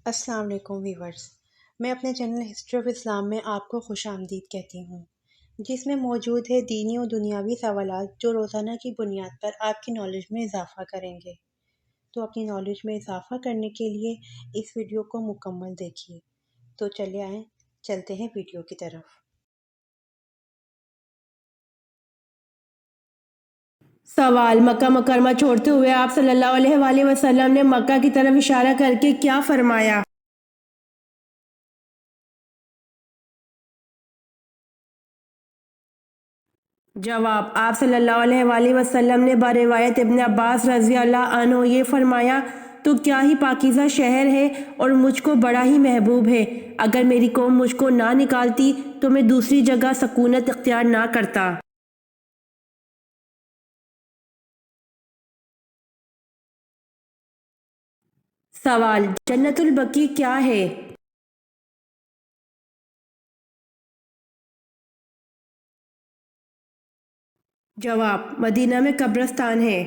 السلام علیکم ویورز، میں اپنے چینل ہسٹری آف اسلام میں آپ کو خوش آمدید کہتی ہوں، جس میں موجود ہے دینی و دنیاوی سوالات جو روزانہ کی بنیاد پر آپ کی نالج میں اضافہ کریں گے۔ تو اپنی نالج میں اضافہ کرنے کے لیے اس ویڈیو کو مکمل دیکھیے۔ تو چلے آئیں، چلتے ہیں ویڈیو کی طرف۔ سوال: مکہ مکرمہ چھوڑتے ہوئے آپ صلی اللہ علیہ وآلہ وسلم نے مکہ کی طرف اشارہ کر کے کیا فرمایا؟ جواب: آپ صلی اللہ علیہ وآلہ وسلم نے بروایت ابن عباس رضی اللہ عنہ یہ فرمایا، تو کیا ہی پاکیزہ شہر ہے اور مجھ کو بڑا ہی محبوب ہے۔ اگر میری قوم مجھ کو نہ نکالتی تو میں دوسری جگہ سکونت اختیار نہ کرتا۔ سوال: جنت البقیع کیا ہے؟ جواب: مدینہ میں قبرستان ہے۔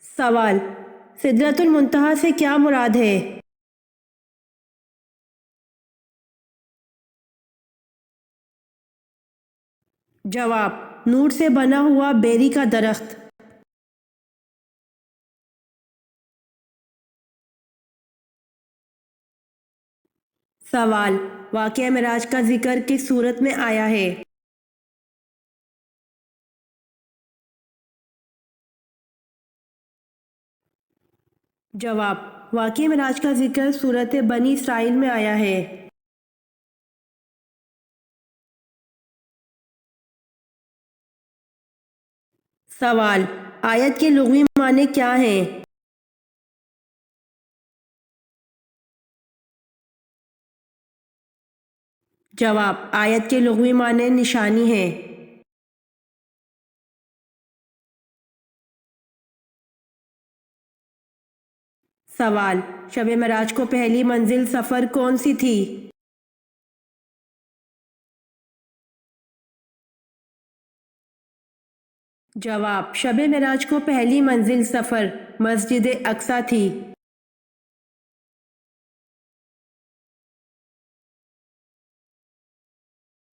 سوال: سدرۃ المنتہا سے کیا مراد ہے؟ جواب: نور سے بنا ہوا بیری کا درخت۔ سوال: واقعہ معراج کا ذکر کس صورت میں آیا ہے؟ جواب: واقعہ معراج کا ذکر سورۃ بنی اسرائیل میں آیا ہے۔ سوال: آیت کے لغوی معنی کیا ہیں؟ جواب: آیت کے لغوی معنی نشانی ہیں۔ سوال: شب معراج کو پہلی منزل سفر کون سی تھی؟ جواب: شب معراج کو پہلی منزل سفر مسجد اقصی تھی۔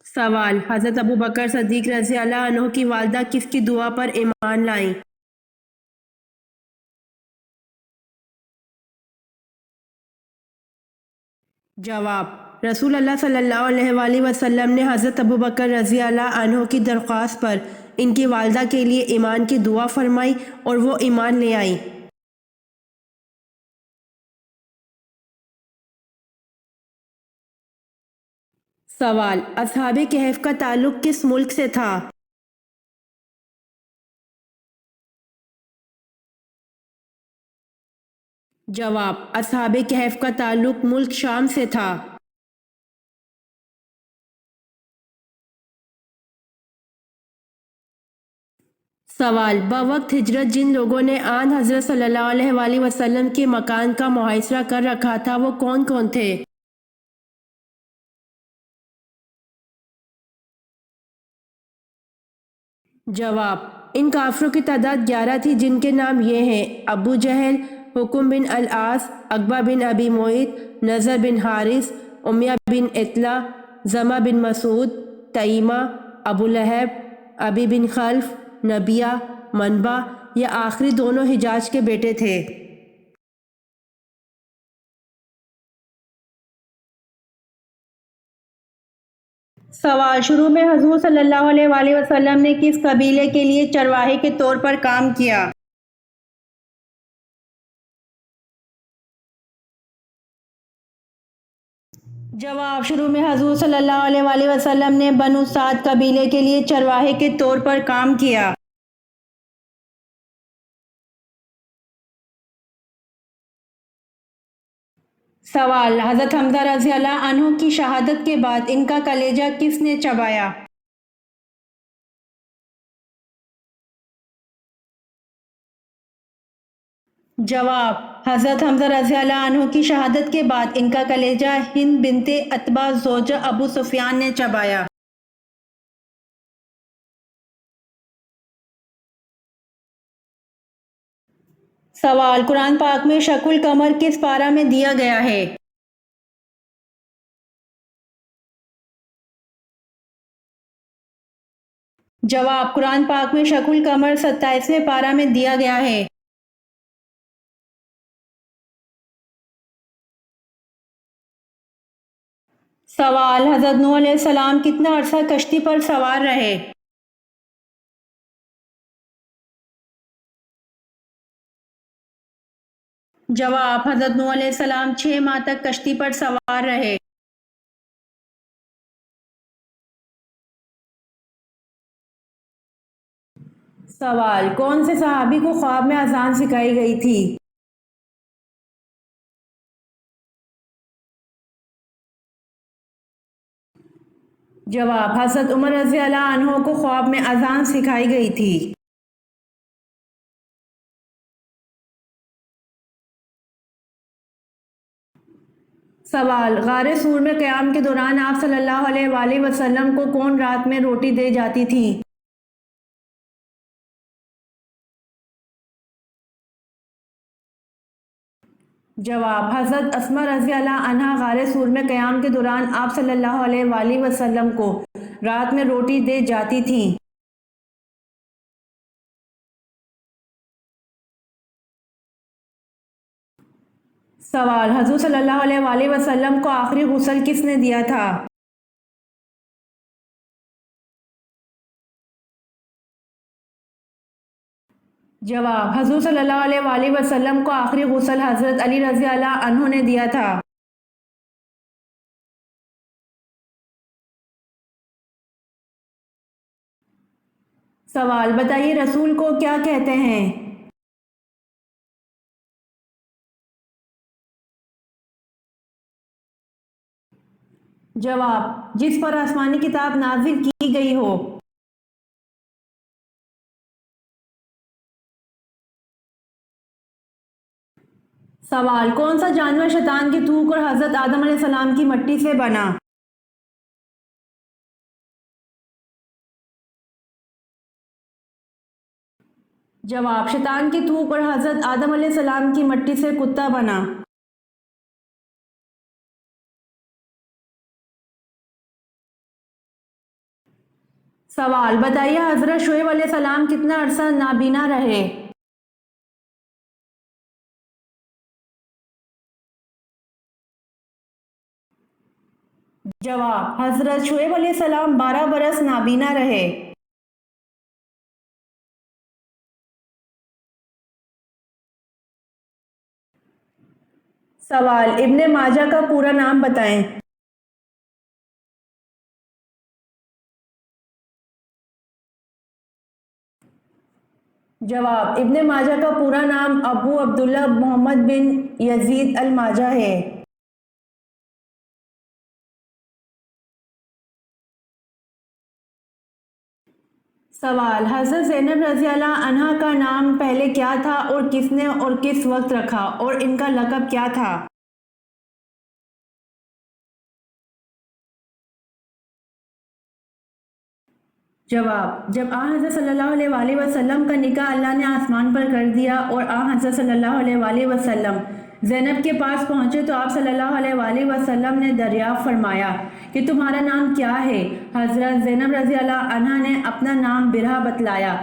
سوال: حضرت ابوبکر صدیق رضی اللہ عنہ کی والدہ کس کی دعا پر ایمان لائیں؟ جواب: رسول اللہ صلی اللہ علیہ وآلہ وسلم نے حضرت ابوبکر رضی اللہ عنہ کی درخواست پر ان کی والدہ کے لیے ایمان کی دعا فرمائی اور وہ ایمان لے آئیں۔ سوال: اصحاب کہف کا تعلق کس ملک سے تھا؟ جواب: اصحاب کہف کا تعلق ملک شام سے تھا۔ سوال: بوقت ہجرت جن لوگوں نے آن حضرت صلی اللہ علیہ وآلہ وسلم کے مکان کا محاصرہ کر رکھا تھا وہ کون کون تھے؟ جواب: ان کافروں کی تعداد 11 تھی جن کے نام یہ ہیں: ابو جہل، حکم بن العاص، عقبہ بن ابی معیط، نضر بن حارث، امیہ بن اطلع، زمہ بن مسعود، تیمہ، ابو لہب، ابی بن خلف، نبیہ، منبع۔ یہ آخری دونوں حجاج کے بیٹے تھے۔ سوال: شروع میں حضور صلی اللہ علیہ وآلہ وسلم نے کس قبیلے کے لیے چرواہے کے طور پر کام کیا؟ جواب: شروع میں حضور صلی اللہ علیہ وآلہ وسلم نے بنو سعد قبیلے کے لیے چرواہے کے طور پر کام کیا۔ سوال: حضرت حمزہ رضی اللہ عنہ کی شہادت کے بعد ان کا کلیجہ کس نے چبایا؟ جواب: حضرت حمزہ رضی اللہ عنہ کی شہادت کے بعد ان کا کلیجہ ہند بنت عتبہ زوجہ ابو سفیان نے چبایا۔ سوال، قرآن پاک میں شق القمر کس پارہ میں دیا گیا ہے؟ جواب، قرآن پاک میں شق القمر 27ویں پارہ میں دیا گیا ہے۔ سوال، حضرت نوح علیہ السلام کتنا عرصہ کشتی پر سوار رہے؟ جواب، حضرت نوح علیہ السلام 6 ماہ تک کشتی پر سوار رہے۔ سوال، کون سے صحابی کو خواب میں اذان سکھائی گئی تھی؟ جواب، حضرت عمر رضی اللہ عنہ کو خواب میں اذان سکھائی گئی تھی۔ سوال، غار سور میں قیام کے دوران آپ صلی اللہ علیہ وآلہ وسلم کو کون رات میں روٹی دے جاتی تھی؟ جواب، حضرت اسماء رضی اللہ عنہا غار سور میں قیام کے دوران آپ صلی اللہ علیہ وآلہ وسلم کو رات میں روٹی دے جاتی تھیں۔ سوال، حضور صلی اللہ علیہ وآلہ وسلم کو آخری غسل کس نے دیا تھا؟ جواب، حضور صلی اللہ علیہ وآلہ وسلم کو آخری غسل حضرت علی رضی اللہ عنہ نے دیا تھا۔ سوال، بتائیے رسول کو کیا کہتے ہیں؟ جواب، جس پر آسمانی کتاب نازل کی گئی ہو۔ سوال، کون سا جانور شیطان کی تھوک اور حضرت آدم علیہ السلام کی مٹی سے بنا؟ جواب، شیطان کی تھوک اور حضرت آدم علیہ السلام کی مٹی سے کتا بنا۔ سوال، بتائیے حضرت شعیب علیہ السلام کتنا عرصہ نابینا رہے؟ جواب، حضرت شعیب علیہ السلام 12 برس نابینا رہے۔ سوال، ابن ماجہ کا پورا نام بتائیں۔ جواب، ابن ماجہ کا پورا نام ابو عبداللہ محمد بن یزید الماجہ ہے۔ سوال، حضرت زینب رضی اللہ عنہا کا نام پہلے کیا تھا اور کس نے اور کس وقت رکھا اور ان کا لقب کیا تھا؟ جواب، جب آن حضرت صلی اللہ علیہ وآلہ وسلم کا نکاح اللہ نے آسمان پر کر دیا اور آن حضرت صلی اللہ علیہ وآلہ وسلم زینب کے پاس پہنچے تو آپ صلی اللہ علیہ وآلہ وسلم نے دریافت فرمایا کہ تمہارا نام کیا ہے؟ حضرت زینب رضی اللہ عنہا نے اپنا نام برہ بتلایا۔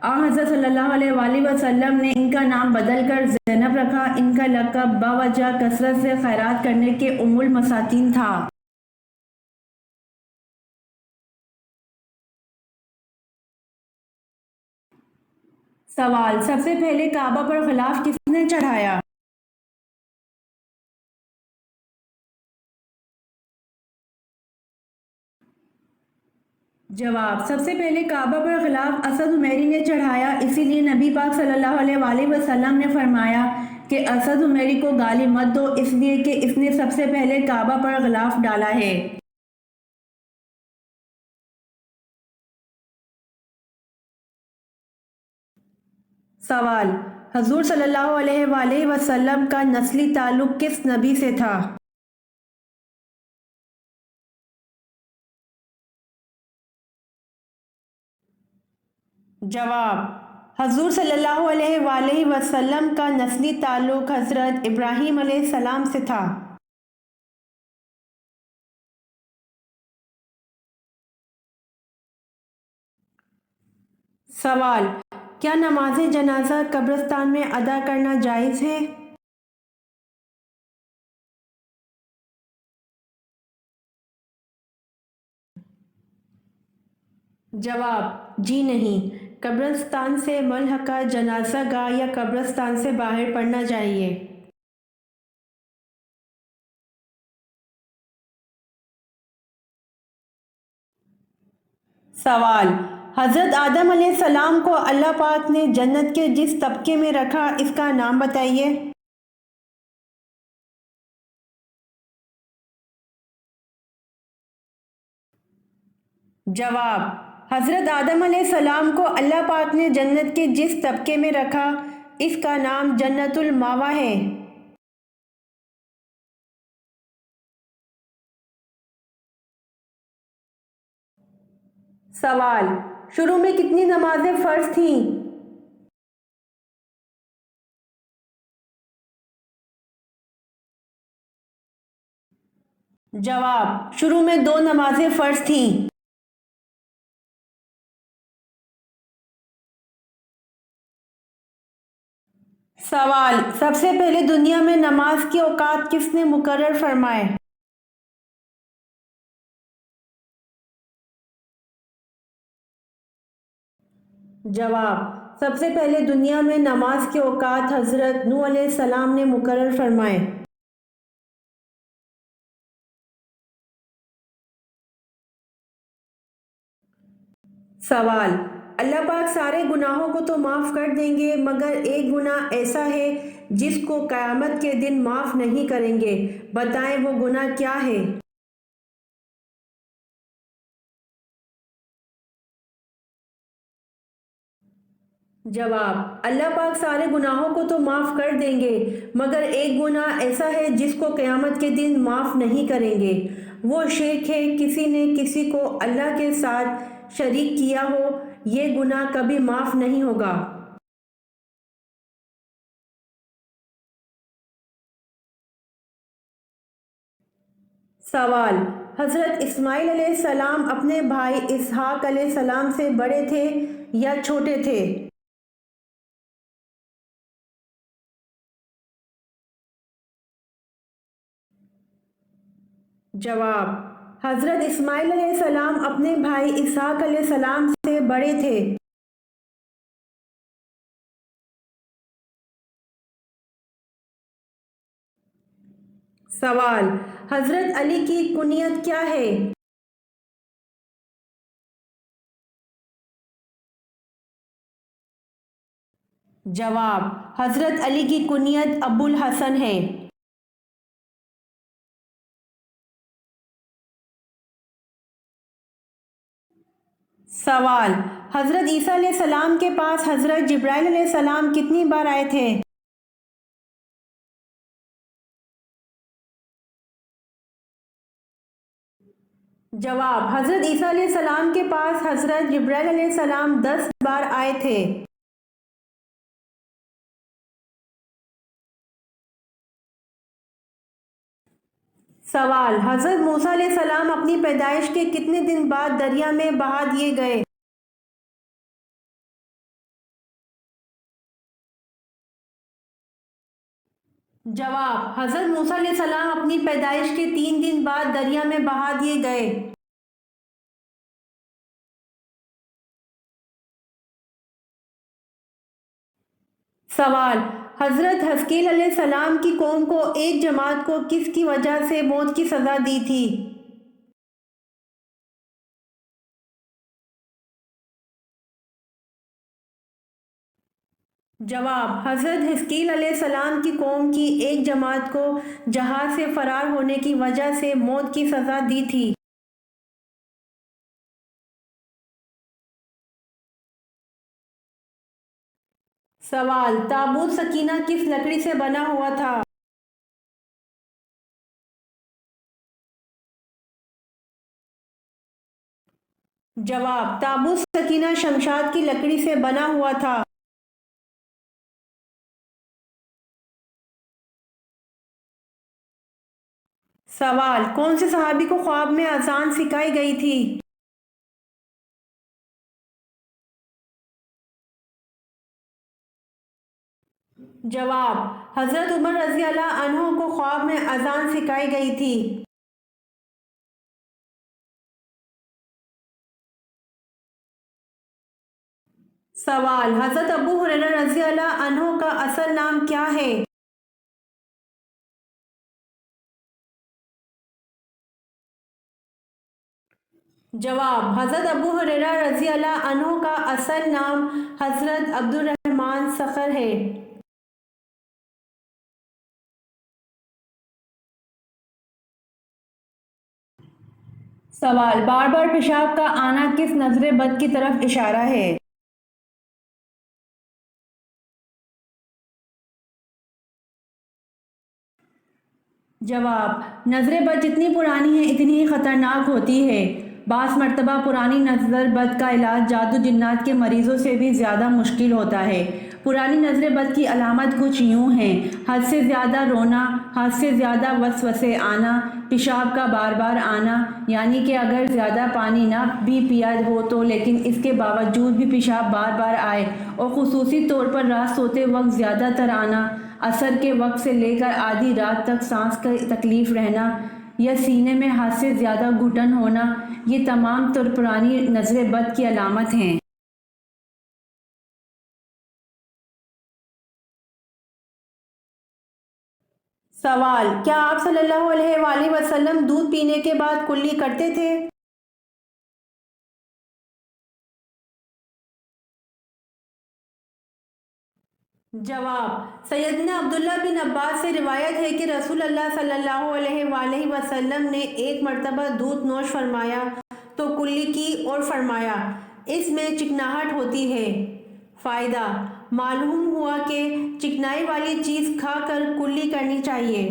آن حضرت صلی اللہ علیہ وآلہ وسلم نے ان کا نام بدل کر زینب رکھا۔ ان کا لقب باوجہ کثرت سے خیرات کرنے کے ام المساکین تھا۔ سوال، سب سے پہلے کعبہ پر غلاف کس نے چڑھایا؟ جواب، سب سے پہلے کعبہ پر غلاف اسد عمیری نے چڑھایا، اسی لیے نبی پاک صلی اللہ علیہ وآلہ وسلم نے فرمایا کہ اسد عمیری کو گالی مت دو، اس لیے کہ اس نے سب سے پہلے کعبہ پر غلاف ڈالا ہے۔ سوال، حضور صلی اللہ علیہ وآلہ وسلم کا نسلی تعلق کس نبی سے تھا؟ جواب، حضور صلی اللہ علیہ وآلہ وسلم کا نسلی تعلق حضرت ابراہیم علیہ السلام سے تھا۔ سوال: کیا نماز جنازہ قبرستان میں ادا کرنا جائز ہے؟ جواب: جی نہیں، قبرستان سے ملحقہ جنازہ گاہ یا قبرستان سے باہر پڑھنا چاہیے۔ سوال: حضرت آدم علیہ السلام کو اللہ پاک نے جنت کے جس طبقے میں رکھا اس کا نام بتائیے۔ جواب: حضرت آدم علیہ السلام کو اللہ پاک نے جنت کے جس طبقے میں رکھا اس کا نام جنت المأویٰ ہے۔ سوال: شروع میں کتنی نمازیں فرض تھیں؟ جواب: شروع میں 2 نمازیں فرض تھیں۔ سوال: سب سے پہلے دنیا میں نماز کے اوقات کس نے مقرر فرمائے؟ جواب: سب سے پہلے دنیا میں نماز کے اوقات حضرت نوح علیہ السلام نے مقرر فرمائے۔ سوال: اللہ پاک سارے گناہوں کو تو معاف کر دیں گے مگر ایک گناہ ایسا ہے جس کو قیامت کے دن معاف نہیں کریں گے، بتائیں وہ گناہ کیا ہے؟ جواب: اللہ پاک سارے گناہوں کو تو معاف کر دیں گے مگر ایک گناہ ایسا ہے جس کو قیامت کے دن معاف نہیں کریں گے، وہ شرک ہے، کسی نے کسی کو اللہ کے ساتھ شریک کیا ہو، یہ گناہ کبھی معاف نہیں ہوگا۔ سوال: حضرت اسماعیل علیہ السلام اپنے بھائی اسحاق علیہ السلام سے بڑے تھے یا چھوٹے تھے؟ جواب: حضرت اسماعیل علیہ السلام اپنے بھائی اسحاق علیہ السلام سے بڑے تھے۔ سوال: حضرت علی کی کنیت کیا ہے؟ جواب: حضرت علی کی کنیت ابو الحسن ہے۔ سوال: حضرت عیسیٰ علیہ السلام کے پاس حضرت جبرائیل علیہ السلام کتنی بار آئے تھے؟ جواب: حضرت عیسیٰ علیہ السلام کے پاس حضرت جبرائیل علیہ السلام 10 بار آئے تھے۔ سوال: حضرت موسیٰ علیہ السلام اپنی پیدائش کے کتنے دن بعد دریا میں بہا دیے گئے؟ جواب: حضرت موسیٰ علیہ السلام اپنی پیدائش کے 3 دن بعد دریا میں بہا دیے گئے۔ سوال: حضرت حزقیل علیہ السلام کی قوم کو ایک جماعت کو کس کی وجہ سے موت کی سزا دی تھی؟ جواب: حضرت حزقیل علیہ السلام کی قوم کی ایک جماعت کو جہاد سے فرار ہونے کی وجہ سے موت کی سزا دی تھی۔ سوال: تابوت سکینہ کس لکڑی سے بنا ہوا تھا؟ جواب: تابوت سکینہ شمشاد کی لکڑی سے بنا ہوا تھا۔ سوال: کون سے صحابی کو خواب میں اذان سکھائی گئی تھی؟ جواب: حضرت عمر رضی اللہ عنہ کو خواب میں اذان سکھائی گئی تھی۔ سوال: حضرت ابو ہریرہ رضی اللہ عنہ کا اصل نام کیا ہے؟ جواب: حضرت ابو ہریرہ رضی اللہ عنہ کا اصل نام حضرت عبد الرحمن صخر ہے۔ سوال: بار بار پیشاب کا آنا کس نظر بد کی طرف اشارہ ہے؟ جواب: نظر بد جتنی پرانی ہے اتنی ہی خطرناک ہوتی ہے۔ بعض مرتبہ پرانی نظر بد کا علاج جادو جنات کے مریضوں سے بھی زیادہ مشکل ہوتا ہے۔ پرانی نظر بد کی علامات کچھ یوں ہیں: حد سے زیادہ رونا، حد سے زیادہ وسوسے آنا، پیشاب کا بار بار آنا، یعنی کہ اگر زیادہ پانی نہ بھی پیا ہو تو لیکن اس کے باوجود بھی پیشاب بار بار آئے، اور خصوصی طور پر رات سوتے وقت زیادہ تر آنا، عصر کے وقت سے لے کر آدھی رات تک سانس کی تکلیف رہنا، یا سینے میں حد سے زیادہ گھٹن ہونا، یہ تمام طور پرانی نظر بد کی علامات ہیں۔ سوال: کیا آپ صلی اللہ علیہ وآلہ وسلم دودھ پینے کے بعد کلی کرتے تھے؟ جواب: سیدنا عبداللہ بن عباس سے روایت ہے کہ رسول اللہ صلی اللہ علیہ وآلہ وسلم نے ایک مرتبہ دودھ نوش فرمایا تو کلی کی اور فرمایا، اس میں چکناہٹ ہوتی ہے۔ فائدہ: معلوم ہوا کہ چکنائی والی چیز کھا کر کلی کرنی چاہیے۔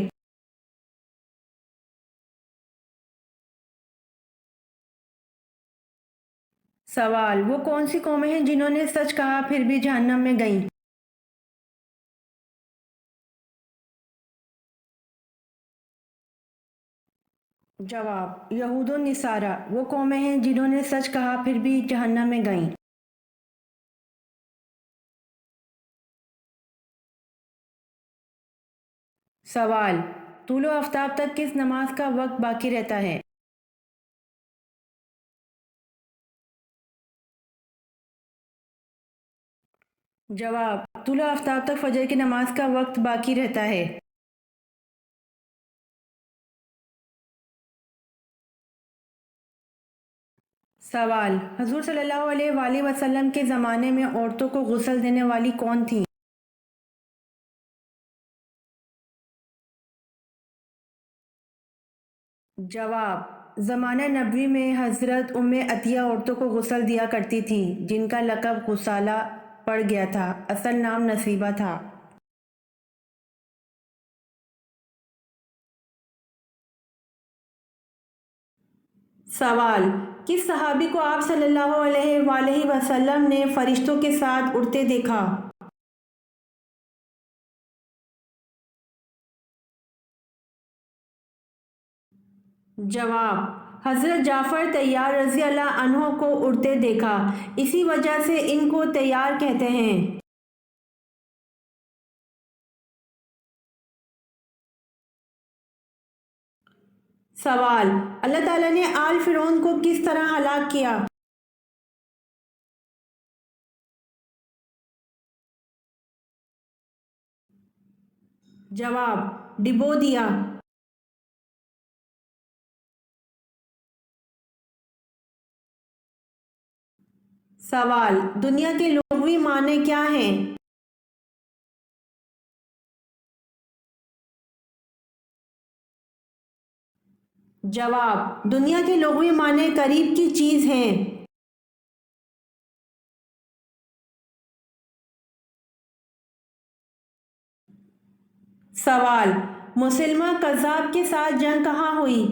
سوال: وہ کون سی قومیں ہیں جنہوں نے سچ کہا پھر بھی جہنم میں گئیں؟ جواب: یہود و نصارہ وہ قومیں ہیں جنہوں نے سچ کہا پھر بھی جہنم میں گئیں۔ سوال: طلوع آفتاب تک کس نماز کا وقت باقی رہتا ہے؟ جواب: طلوع آفتاب تک فجر کی نماز کا وقت باقی رہتا ہے۔ سوال: حضور صلی اللہ علیہ وآلہ وسلم کے زمانے میں عورتوں کو غسل دینے والی کون تھیں؟ جواب: زمانہ نبوی میں حضرت ام عطیہ عورتوں کو غسل دیا کرتی تھیں، جن کا لقب غسالہ پڑ گیا تھا، اصل نام نصیبہ تھا۔ سوال: کس صحابی کو آپ صلی اللہ علیہ وآلہ وسلم نے فرشتوں کے ساتھ اڑتے دیکھا؟ جواب: حضرت جعفر طیار رضی اللہ عنہ کو اڑتے دیکھا، اسی وجہ سے ان کو طیار کہتے ہیں۔ سوال: اللہ تعالیٰ نے آل فرعون کو کس طرح ہلاک کیا؟ جواب: ڈبو دیا۔ سوال: دنیا کے لغوی معنی کیا ہیں؟ جواب: دنیا کے لغوی معنی قریب کی چیز ہیں۔ سوال: مسلمہ کذاب کے ساتھ جنگ کہاں ہوئی؟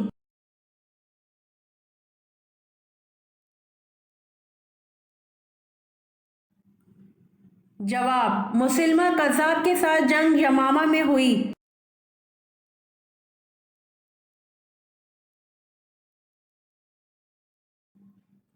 جواب: مسلمہ کذاب کے ساتھ جنگ یمامہ میں ہوئی۔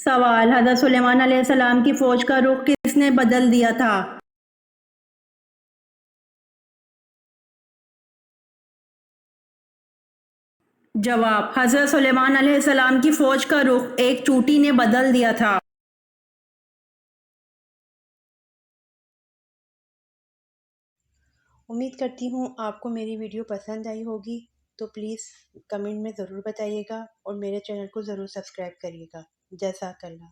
سوال: حضرت سلیمان علیہ السلام کی فوج کا رخ کس نے بدل دیا تھا؟ جواب: حضرت سلیمان علیہ السلام کی فوج کا رخ ایک چوٹی نے بدل دیا تھا۔ امید کرتی ہوں آپ کو میری ویڈیو پسند آئی ہوگی، تو پلیز کمنٹ میں ضرور بتائیے گا اور میرے چینل کو ضرور سبسکرائب کریے گا۔ جزاک اللہ۔